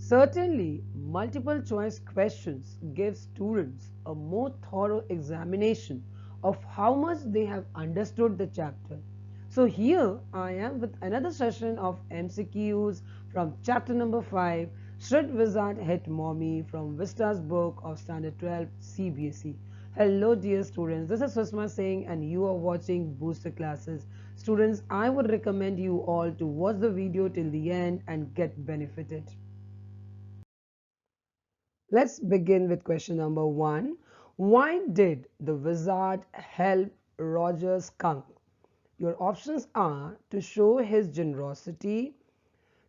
Certainly, multiple choice questions give students a more thorough examination of how much they have understood the chapter. So, here I am with another session of MCQs from chapter number 5, Should Wizard Hit Mommy, from Vistas book of Standard 12 CBSE. Hello dear students, this is Susma Singh and you are watching Booster Classes. Students, I would recommend you all to watch the video till the end and get benefited. Let's begin with question number 1. Why did the wizard help Roger Skunk? Your options are to show his generosity,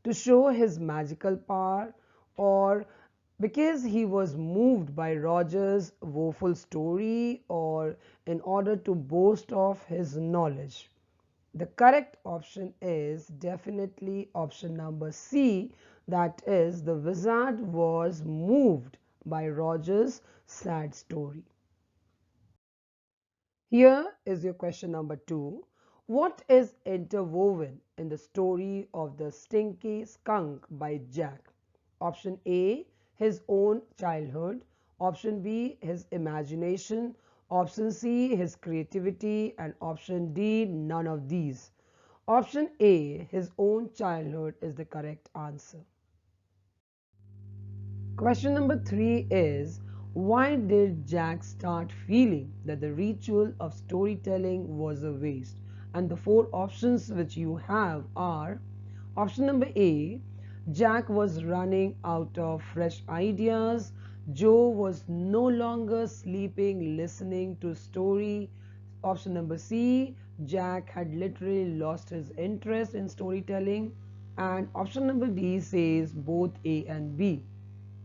to show his magical power, or because he was moved by Roger's woeful story, or in order to boast of his knowledge. The correct option is definitely option number C, that is, the wizard was moved by Roger's sad story. Here is your question number 2. What is interwoven in the story of the Stinky Skunk by Jack? Option A, his own childhood. Option B, his imagination. Option C, his creativity. And option D, none of these. Option A, his own childhood, is the correct answer. Question number 3 is, why did Jack start feeling that the ritual of storytelling was a waste? And the 4 options which you have are: option number A, Jack was running out of fresh ideas. Joe was no longer sleeping listening to story. Option number C, Jack had literally lost his interest in storytelling. And option number D says both A and B.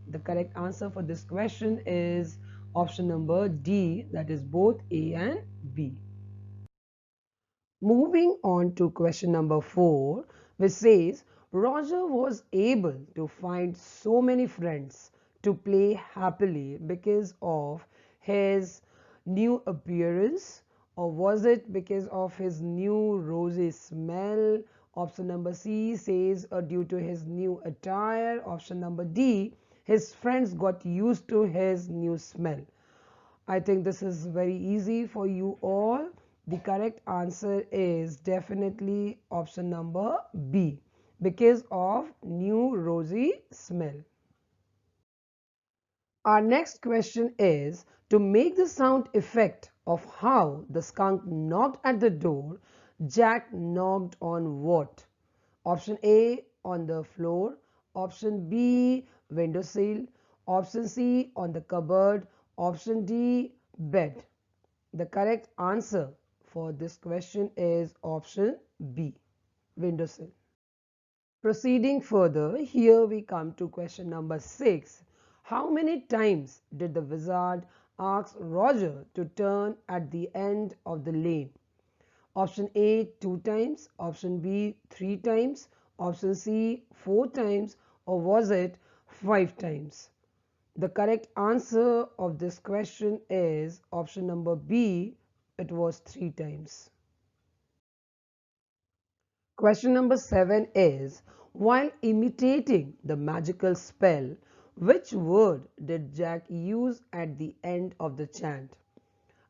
The correct answer for this question is option number D, that is both A and B. Moving on to question number 4, which says Roger was able to find so many friends to play happily because of his new appearance, or was it because of his new rosy smell? Option number C says due to his new attire. Option number D, his friends got used to his new smell. I think this is very easy for you all. The correct answer is definitely option number B, because of new rosy smell. Our next question is, to make the sound effect of how the skunk knocked at the door, Jack knocked on what? Option A, on the floor. Option B, windowsill. Option C, on the cupboard. Option D, bed. The correct answer for this question is option B, windowsill. Proceeding further, here we come to question number 6. How many times did the wizard ask Roger to turn at the end of the lane? Option A, 2 times. Option B, 3 times. Option C, 4 times. Or was it 5 times? The correct answer of this question is option number B, it was 3 times. Question number 7 is, while imitating the magical spell, which word did Jack use at the end of the chant?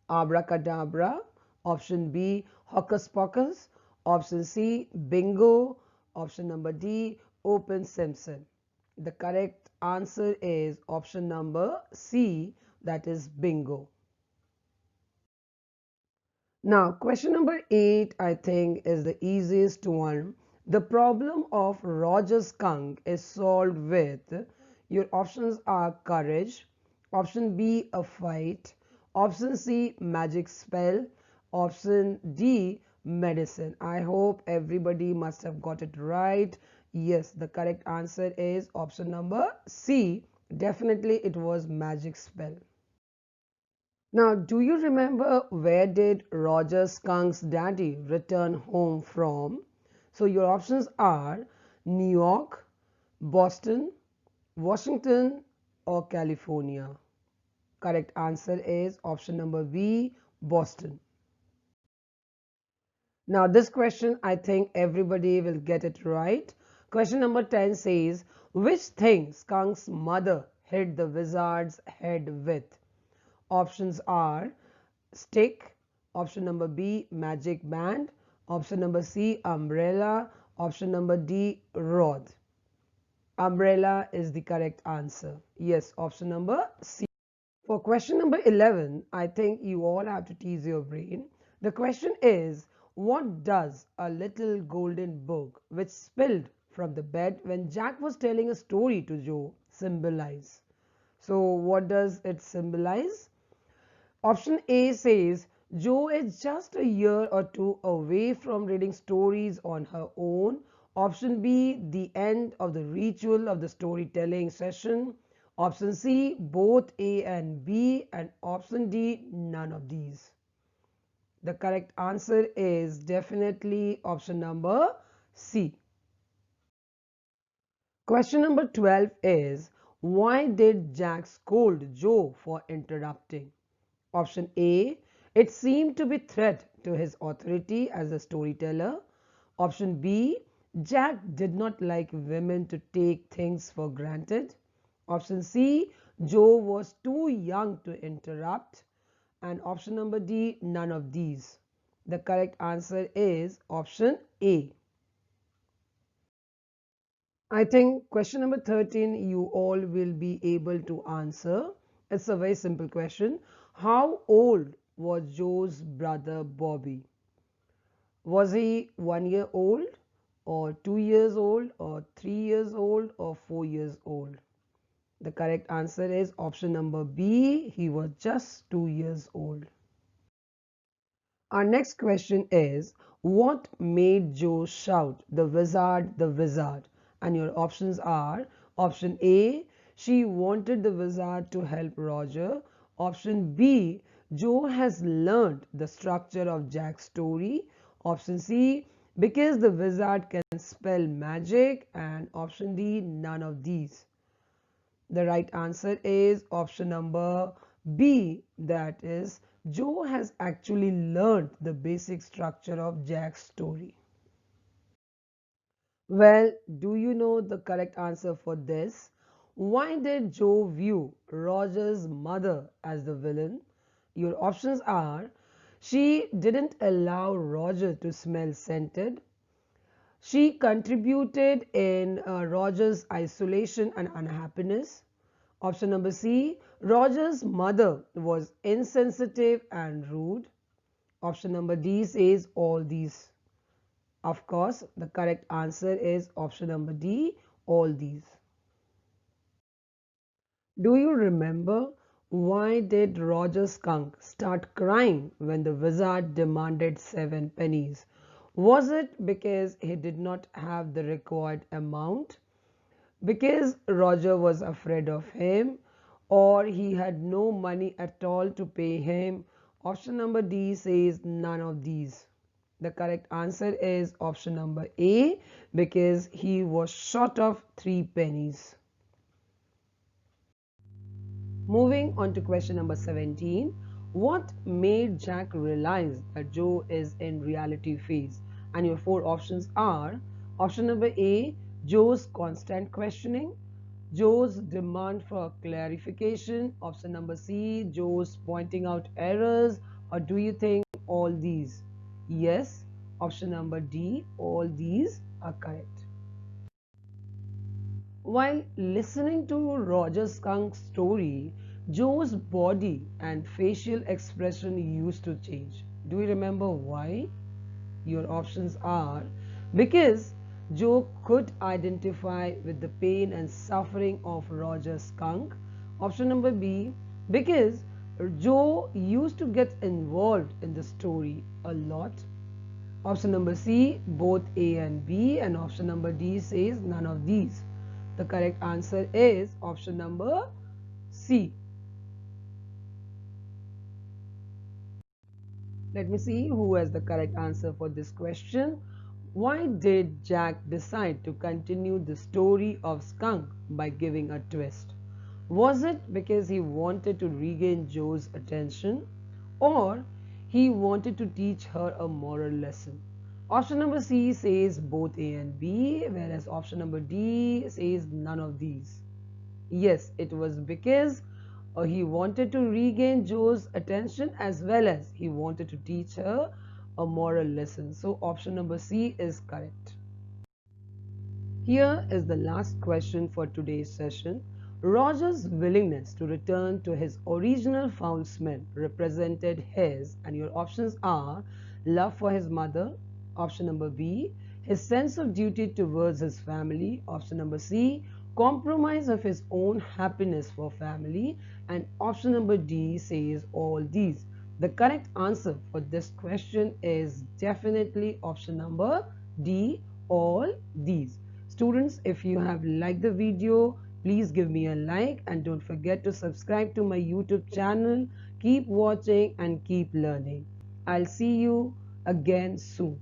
Abracadabra. Option B, hocus pocus. Option C, bingo. Option number D, open Simpson. The correct answer is option number C, that is bingo. Now, question number 8, I think, is the easiest one. The problem of Roger Skunk is solved with, your options are courage, option B, a fight, option C, magic spell, option D, medicine. I hope everybody must have got it right. Yes, the correct answer is option number C. Definitely it was magic spell. Now, do you remember where did Roger Skunk's daddy return home from? So your options are New York, Boston, Washington, or California. Correct answer is option number B, Boston. Now this question, I think everybody will get it right. Question number 10 says, Which thing Skunk's mother hit the wizard's head with? Options are stick, option number B, magic band, option number C, umbrella, option number D, rod. Umbrella is the correct answer. Yes, option number C. For question number 11, I think you all have to tease your brain. The question is, what does a little golden book which spilled from the bed when Jack was telling a story to Joe symbolize? So what does it symbolize? Option A says Jo is just a year or two away from reading stories on her own. Option B, the end of the ritual of the storytelling session. Option C, both A and B. And option D, none of these. The correct answer is definitely option number C. Question number 12 is, why did Jack scold Joe for interrupting? Option A, it seemed to be threat to his authority as a storyteller. Option B, Jack did not like women to take things for granted. Option C, Joe was too young to interrupt. And option number D, none of these. The correct answer is option A. I think question number 13 you all will be able to answer. It's a very simple question. How old was Joe's brother Bobby? Was he 1 year old or 2 years old or 3 years old or 4 years old? The correct answer is option number B. He was just 2 years old. Our next question is, what made Joe shout, "The wizard, the wizard"? And your options are option A, she wanted the wizard to help Roger. Option B, Joe has learned the structure of Jack's story. Option C, because the wizard can spell magic. And option D, none of these. The right answer is option number B, that is, Joe has actually learned the basic structure of Jack's story. Well, do you know the correct answer for this? Why did Joe view Roger's mother as the villain? Your options are, she didn't allow Roger to smell scented. She contributed in Roger's isolation and unhappiness. Option number C, Roger's mother was insensitive and rude. Option number D says all these. Of course, the correct answer is option number D, all these. Do you remember why did Roger Skunk start crying when the wizard demanded 7 pennies? Was it because he did not have the required amount? Because Roger was afraid of him? Or he had no money at all to pay him? Option number D says none of these. The correct answer is option number A, because he was short of 3 pennies. Moving on to question number 17. What made Jack realize that Joe is in reality phase? And your 4 options are option number A, Joe's constant questioning, Joe's demand for clarification, option number C, Joe's pointing out errors, or do you think all these? Yes, option number D, all these are correct. While listening to Roger Skunk's story, Joe's body and facial expression used to change. Do you remember why? Your options are because Joe could identify with the pain and suffering of Roger Skunk. Option number B, because Joe used to get involved in the story a lot. Option number C, both A and B. And option number D says none of these. The correct answer is option number C. Let me see who has the correct answer for this question. Why did Jack decide to continue the story of Skunk by giving a twist? Was it because he wanted to regain Joe's attention, or he wanted to teach her a moral lesson? Option number C says both A and B, whereas option number D says none of these. Yes, it was because he wanted to regain Joe's attention as well as he wanted to teach her a moral lesson. So option number C is correct. Here is the last question for today's session. Roger's willingness to return to his original foul smell represented his, and your options are love for his mother, option number B, his sense of duty towards his family, option number C, compromise of his own happiness for family, and option number D says all these. The correct answer for this question is definitely option number D, all these. Students, if you have liked the video, please give me a like and don't forget to subscribe to my YouTube channel. Keep watching and keep learning. I'll see you again soon.